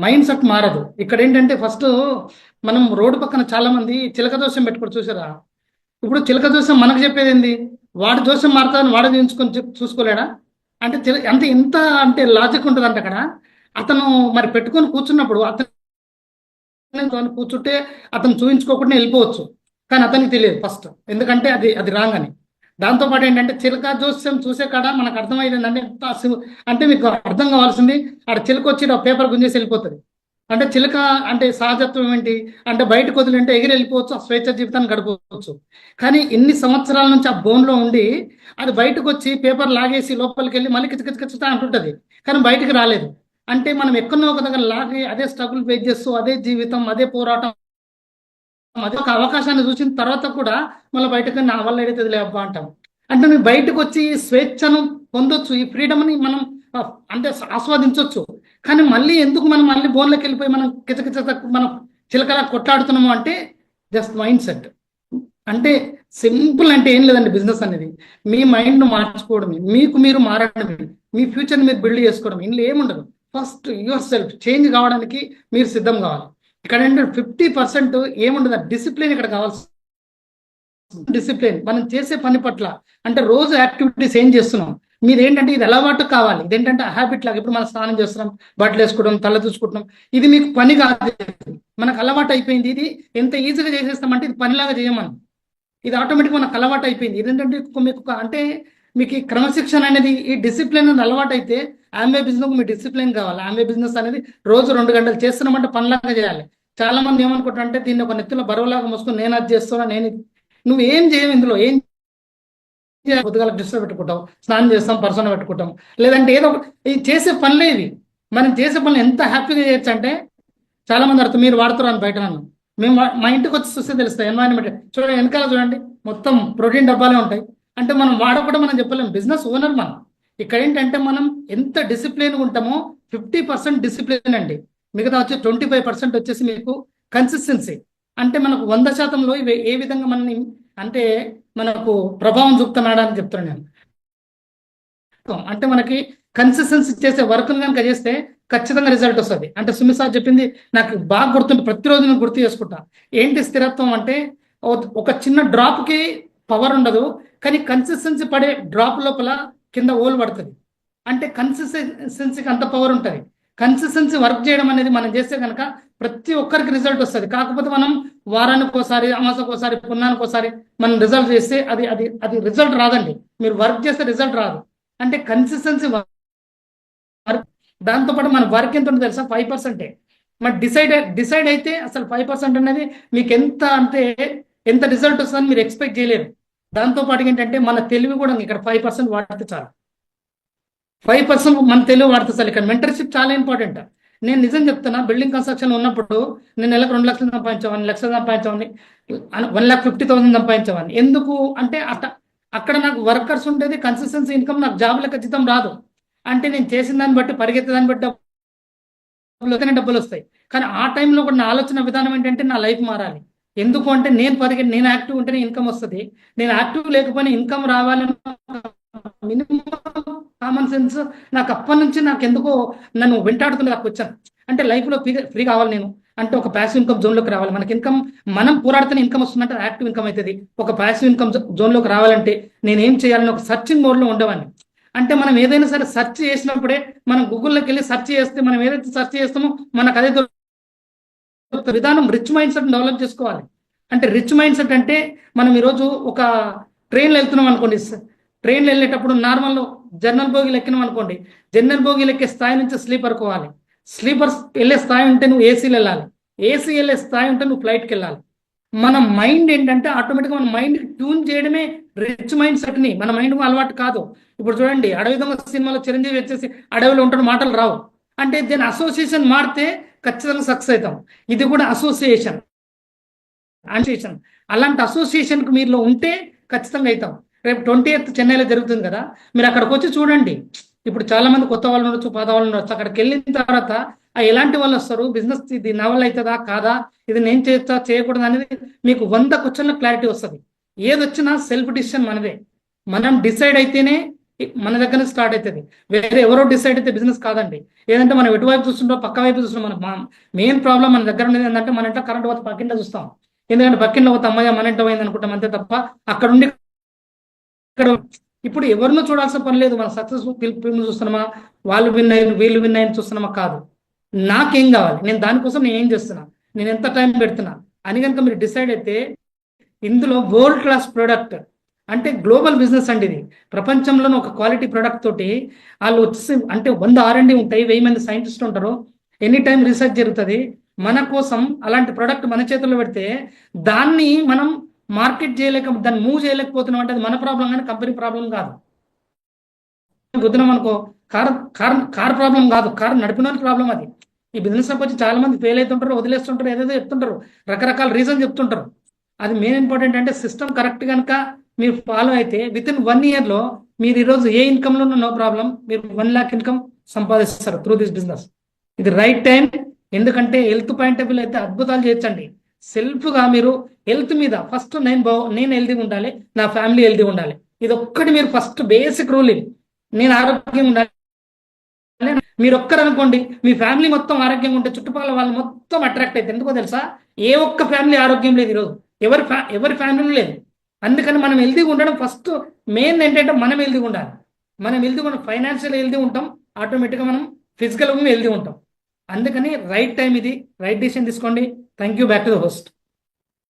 Mind set మారదు. ఇక్కడ ఏంటంటే ఫస్ట్ మనం రోడ్డు పక్కన చాలా మంది చిలక దోషం పెట్టుకోడు చూసారా. ఇప్పుడు చిలక దోషం మనకు చెప్పేది ఏంది, వాడి దోషం మారుతాదని వాడే చూసుకొని చూసుకోలేడా. అంటే అంటే ఎంత అంటే లాజిక్ ఉంటుందంటే అక్కడ అతను మరి పెట్టుకొని కూర్చున్నప్పుడు అతను కూర్చుంటే అతను చూపించుకోకుండా వెళ్ళిపోవచ్చు, కానీ అతనికి తెలియదు ఫస్ట్, ఎందుకంటే అది అది రాంగ్ అని. దాంతోపాటు ఏంటంటే చిలక జోస్యం చూసే కాడ మనకు అర్థమైంది అంటే అంటే మీకు అర్థం కావాల్సింది, ఆడ చిలక వచ్చి పేపర్ గుంజేసి వెళ్ళిపోతుంది. అంటే చిలక అంటే సహజత్వం ఏంటి అంటే బయటకు వదిలింటే ఎగిరి వెళ్ళిపోవచ్చు, ఆ స్వేచ్ఛ జీవితాన్ని గడపవచ్చు. కానీ ఇన్ని సంవత్సరాల నుంచి ఆ బోన్లో ఉండి అది బయటకు వచ్చి పేపర్ లాగేసి లోపలికి వెళ్ళి మళ్ళీ కిచకిచకిచతా అంటుంటది, కానీ బయటికి రాలేదు. అంటే మనం ఎక్కడో ఒక దగ్గర లాగి అదే స్ట్రగుల్ ఫేస్ చేస్తూ అదే జీవితం అదే పోరాటం అదే ఒక అవకాశాన్ని చూసిన తర్వాత కూడా మళ్ళీ బయటకు నా వల్ల ఏదైతే లేవబ్బా అంటాం. అంటే నువ్వు బయటకు వచ్చి ఈ స్వేచ్ఛను పొందొచ్చు, ఈ ఫ్రీడమ్ని మనం అంటే ఆస్వాదించవచ్చు. కానీ మళ్ళీ ఎందుకు మనం మళ్ళీ బోన్లోకి వెళ్ళిపోయి మనం కిచకిచ మనం చిలకలా కొట్లాడుతున్నాము అంటే జస్ట్ మైండ్ సెట్. అంటే సింపుల్ అంటే ఏం లేదండి బిజినెస్ అనేది, మీ మైండ్ను మార్చుకోవడమే, మీకు మీరు మారడమే, మీ ఫ్యూచర్ని మీరు బిల్డ్ చేసుకోవడం, ఇందులో ఏముండదు. ఫస్ట్ యువర్ సెల్ఫ్ చేంజ్ కావడానికి మీరు సిద్ధం కావాలి. ఇక్కడ ఏంటంటే 50% ఏముండదు, డిసిప్లిన్ ఇక్కడ కావాల్సి. డిసిప్లిన్ మనం చేసే పని పట్ల, అంటే రోజు యాక్టివిటీస్ ఏం చేస్తున్నాం, మీరు ఏంటంటే ఇది అలవాటు కావాలి. ఇదేంటంటే హ్యాబిట్ లాగా, ఇప్పుడు మనం స్నానం చేస్తున్నాం, బట్టలు వేసుకోవడం, తల చూసుకుంటున్నాం, ఇది మీకు పని కాదు, మనకు అలవాటు అయిపోయింది. ఇది ఎంత ఈజీగా చేసేస్తామంటే ఇది పనిలాగా చేయమని, ఇది ఆటోమేటిక్ మనకు అలవాటు అయిపోయింది. ఇదేంటంటే మీకు అంటే మీకు ఈ క్రమశిక్షణ అనేది, ఈ డిసిప్లిన్ అనేది అలవాటు అయితే ఆంబే బిజినెస్ మీ డిసిప్లిన్ కావాలి. ఆంబే బిజినెస్ అనేది రోజు 2 గంటలు చేస్తున్నామంటే పనిలాగా చేయాలి. చాలా మంది ఏమనుకుంటారంటే దీన్ని ఒక నెత్తిలో బరువులాగా మోసుకొని నేను అది చేస్తున్నా, నేను నువ్వు ఏం చేయవు ఇందులో. ఏం పొద్దుగాల డిస్టర్బ్ పెట్టుకుంటాం, స్నానం చేస్తాం, పర్సన పెట్టుకుంటాం, లేదంటే ఏదో ఇది చేసే పనులే ఇవి. మనం చేసే పనులు ఎంత హ్యాపీగా చేయొచ్చు అంటే చాలా మంది అర్థం మీరు వాడుతారు అని బయట నన్ను, మేము మా ఇంటికి వచ్చి చూస్తే తెలుస్తాయి ఎన్వైరన్మెంట్. చూడండి వెనకాల చూడండి మొత్తం ప్రోటీన్ డబ్బాలే ఉంటాయి. అంటే మనం వాడకుండా మనం చెప్పలేము, బిజినెస్ ఓనర్ మనం. ఇక్కడ ఏంటంటే మనం ఎంత డిసిప్లిన్గా ఉంటామో 50% డిసిప్లిన్ అండి, మిగతా వచ్చి 25% వచ్చేసి మీకు కన్సిస్టెన్సీ. అంటే మనకు 100%లో ఇవి ఏ విధంగా మనని అంటే మనకు ప్రభావం చూపుతున్నాడా అని చెప్తున్నాను నేను. అంటే మనకి కన్సిస్టెన్సీ చేసే వర్క్ కనుక చేస్తే ఖచ్చితంగా రిజల్ట్ వస్తుంది. అంటే సుమిత్ సార్ చెప్పింది నాకు బాగా గుర్తుంటే ప్రతిరోజు నేను గుర్తు చేసుకుంటా. ఏంటి స్థిరత్వం అంటే ఒక చిన్న డ్రాప్కి పవర్ ఉండదు, కానీ కన్సిస్టెన్సీ పడే డ్రాప్ లోపల కింద ఓల్ పడుతుంది. అంటే కన్సిస్టెన్సీకి అంత పవర్ ఉంటుంది. కన్సిస్టెన్సీ వర్క్ చేయడం అనేది మనం చేస్తే కనుక ప్రతి ఒక్కరికి రిజల్ట్ వస్తుంది. కాకపోతే మనం వారానికి ఒకసారి, అమాసకు ఒకసారి, పున్నానికి ఒకసారి మనం రిజల్ట్ చేస్తే అది అది అది రిజల్ట్ రాదండి. మీరు వర్క్ చేస్తే రిజల్ట్ రాదు. అంటే కన్సిస్టెన్సీ వర్క్. దాంతోపాటు మన వర్క్ ఎంత ఉంటుందో తెలుసా, 5%. మరి డిసైడ్ అయితే అసలు 5% అనేది మీకు ఎంత అంటే ఎంత రిజల్ట్ వస్తుందని మీరు ఎక్స్పెక్ట్ చేయలేరు. దాంతోపాటు ఏంటంటే మన తెలివి కూడా ఇక్కడ 5% వాడితే చాలు. 5% మన తెలివి వాడితే చాలు. ఇక్కడ మెంటర్షిప్ చాలా ఇంపార్టెంట్. నేను నిజం చెప్తున్నా, బిల్డింగ్ కన్స్ట్రక్షన్ ఉన్నప్పుడు నేను నెలకు 2 లక్షలు సంపాదించేవాడిని, లక్షలు సంపాదించేవాడిని, 1,50,000 సంపాదించేవాడిని. ఎందుకు అంటే అక్కడ నాకు వర్కర్స్ ఉండేది, కన్సిస్టెన్సీ ఇన్కమ్, నాకు జాబ్ లెక్క జీతం రాదు. అంటే నేను చేసిన దాన్ని బట్టి, పరిగెత్తే దాన్ని బట్టి డబ్బులు వస్తాయి. కానీ ఆ టైంలో కూడా నా ఆలోచన విధానం ఏంటంటే నా లైఫ్ మారాలి. ఎందుకు అంటే నేను యాక్టివ్ ఉంటేనే ఇన్కమ్ వస్తుంది, నేను యాక్టివ్ లేకపోయినా ఇన్కమ్ రావాలని మినిమం కామన్ సెన్స్ నాకు అప్పటి నుంచి నాకు ఎందుకో నన్ను వెంటాడుతుంది. నాకు వచ్చాను అంటే లైఫ్లో ఫ్రీ కావాలి నేను, అంటే ఒక ప్యాసివ్ ఇన్కమ్ జోన్లోకి రావాలి. మనకి ఇన్కమ్ మనం పోరాడితేనే ఇన్కమ్ వస్తుందంటే యాక్టివ్ ఇన్కమ్ అవుతుంది. ఒక ప్యాసివ్ ఇన్కమ్ జోన్లోకి రావాలంటే నేనేం చేయాలని ఒక సర్చింగ్ మోడ్లో ఉండేవాడిని. అంటే మనం ఏదైనా సరే సెర్చ్ చేసినప్పుడే, మనం గూగుల్లోకి వెళ్ళి సెర్చ్ చేస్తే మనం ఏదైతే సెర్చ్ చేస్తామో మనకు అదే విధానం. రిచ్ మైండ్ సెట్ డెవలప్ చేసుకోవాలి. అంటే రిచ్ మైండ్ సెట్ అంటే మనం ఈరోజు ఒక ట్రైన్లో వెళ్తున్నాం అనుకోండి, ట్రైన్లో వెళ్ళేటప్పుడు నార్మల్ జనరల్ బోగీలు ఎక్కినాం అనుకోండి, జనరల్ బోగీలు ఎక్కే స్థాయి నుంచి స్లీపర్ పోవాలి, స్లీపర్ వెళ్ళే స్థాయి ఉంటే నువ్వు ఏసీలో వెళ్ళాలి, ఏసీ వెళ్ళే స్థాయి ఉంటే నువ్వు ఫ్లైట్కి వెళ్ళాలి. మన మైండ్ ఏంటంటే ఆటోమేటిక్గా మన మైండ్ ట్యూన్ చేయడమే రిచ్ మైండ్ సెట్ని. మన మైండ్ అలవాటు కాదు. ఇప్పుడు చూడండి అడవి దొంగ సినిమాలో చిరంజీవి వచ్చేసి అడవిలో ఉంటాడు, మాటలు రావు. అంటే దీని అసోసియేషన్ మారితే ఖచ్చితంగా సక్సెస్ అవుతాం. ఇది కూడా అసోసియేషన్. అలాంటి అసోసియేషన్కి మీరులో ఉంటే ఖచ్చితంగా అవుతాం. రేపు 20th చెన్నైలో జరుగుతుంది కదా, మీరు అక్కడికి వచ్చి చూడండి. ఇప్పుడు చాలా మంది కొత్త వాళ్ళు ఉండొచ్చు, పాత వాళ్ళు ఉండొచ్చు. అక్కడికి వెళ్ళిన తర్వాత ఎలాంటి వాళ్ళు వస్తారు, బిజినెస్ ఇది నా వల్ల అవుతుందా కాదా, ఇది నేను చేస్తా చేయకూడదు అనేది మీకు 100 క్వశ్చన్ల క్లారిటీ వస్తుంది. ఏది వచ్చినా సెల్ఫ్ డిసిషన్ మనదే. మనం డిసైడ్ అయితేనే మన దగ్గర నుంచి స్టార్ట్ అవుతుంది. వేరే ఎవరో డిసైడ్ అయితే బిజినెస్ కాదండి. ఏదంటే మనం ఎటువైపు చూస్తుంటాం, పక్క వైపు చూస్తున్నాం. మన మెయిన్ ప్రాబ్లం మన దగ్గర ఉండేది ఏంటంటే, మన ఇంట్లో కరెంట్ పోతే పక్కింట్లో చూస్తాం. ఎందుకంటే పక్కింట్లో పోతే అమ్మాయి మన ఇంట్లో పోయింది అనుకుంటాం అంతే తప్ప, అక్కడ ఉండి ఇక్కడ ఇప్పుడు ఎవరినో చూడాల్సిన పని లేదు. మన సక్సెస్ఫుల్ పీపుల్ చూస్తున్నామా, వాళ్ళు విన్ అయ్యి వీళ్ళు విన్ అయ్యి చూస్తున్నామా? కాదు. నాకేం కావాలి, నేను దానికోసం నేను ఏం చేస్తున్నా, నేను ఎంత టైం పెడుతున్నా అని కనుక మీరు డిసైడ్ అయితే, ఇందులో వరల్డ్ క్లాస్ ప్రోడక్ట్ అంటే గ్లోబల్ బిజినెస్ అండి ఇది. ప్రపంచంలోనే ఒక క్వాలిటీ ప్రోడక్ట్ తోటి వాళ్ళు వచ్చి అంటే 100 R&D ఉంటాయి, 1000 మంది సైంటిస్ట్ ఉంటారు, ఎనీ టైం రీసెర్చ్ జరుగుతుంది. మన కోసం అలాంటి ప్రోడక్ట్ మన చేతుల్లో పెడితే దాన్ని మనం మార్కెట్ చేయలేక, దాన్ని మూవ్ చేయలేకపోతున్నాం అంటే అది మన ప్రాబ్లం కానీ కంపెనీ ప్రాబ్లం కాదు. వద్దున్నాం అనుకో, కార్ కార్ కార్ ప్రాబ్లం కాదు, కార్ నడిపిన ప్రాబ్లం అది. ఈ బిజినెస్ వచ్చి చాలా మంది ఫెయిల్ అవుతుంటారు, వదిలేస్తుంటారు, ఏదేదో చెప్తుంటారు, రకరకాల రీజన్ చెప్తుంటారు. అది మెయిన్ ఇంపార్టెంట్ అంటే సిస్టమ్ కరెక్ట్ కనుక మీరు ఫాలో అయితే విత్ ఇన్ 1 year మీరు ఈరోజు ఏ ఇన్కమ్లో నో ప్రాబ్లం, మీరు 1 lakh ఇన్కమ్ సంపాదిస్తారు త్రూ దిస్ బిజినెస్. ఇది రైట్ టైం. ఎందుకంటే హెల్త్ పాయింట్ ఆఫ్ వ్యూ అయితే అద్భుతాలు చేయొచ్చండి. సెల్ఫ్గా మీరు హెల్త్ మీద ఫస్ట్ నేను హెల్తీగా ఉండాలి, నా ఫ్యామిలీ హెల్తీగా ఉండాలి. ఇది ఒక్కటి మీరు ఫస్ట్ బేసిక్ రూల్. నేను ఆరోగ్యంగా ఉండాలి. మీరు ఒక్కరు అనుకోండి, మీ ఫ్యామిలీ మొత్తం ఆరోగ్యంగా ఉంటే చుట్టుపక్కల వాళ్ళు మొత్తం అట్రాక్ట్ అవుతారు. ఎందుకో తెలుసా? ఏ ఒక్క ఫ్యామిలీ ఆరోగ్యం లేదు ఈరోజు, ఎవరి ఫ్యామిలీ లేదు. అందుకని మనం హెల్తీగా ఉండడం ఫస్ట్ మెయిన్ ఏంటంటే మనం హెల్తీగా ఉండాలి. మనం హెల్తీగా ఉంటాం, ఫైనాన్షియల్ హెల్తీ ఉంటాం, ఆటోమేటిక్గా మనం ఫిజికల్గా హెల్తీ ఉంటాం. అందుకని రైట్ టైం ఇది, రైట్ డిసిషన్ తీసుకోండి. Thank you. Back to the host.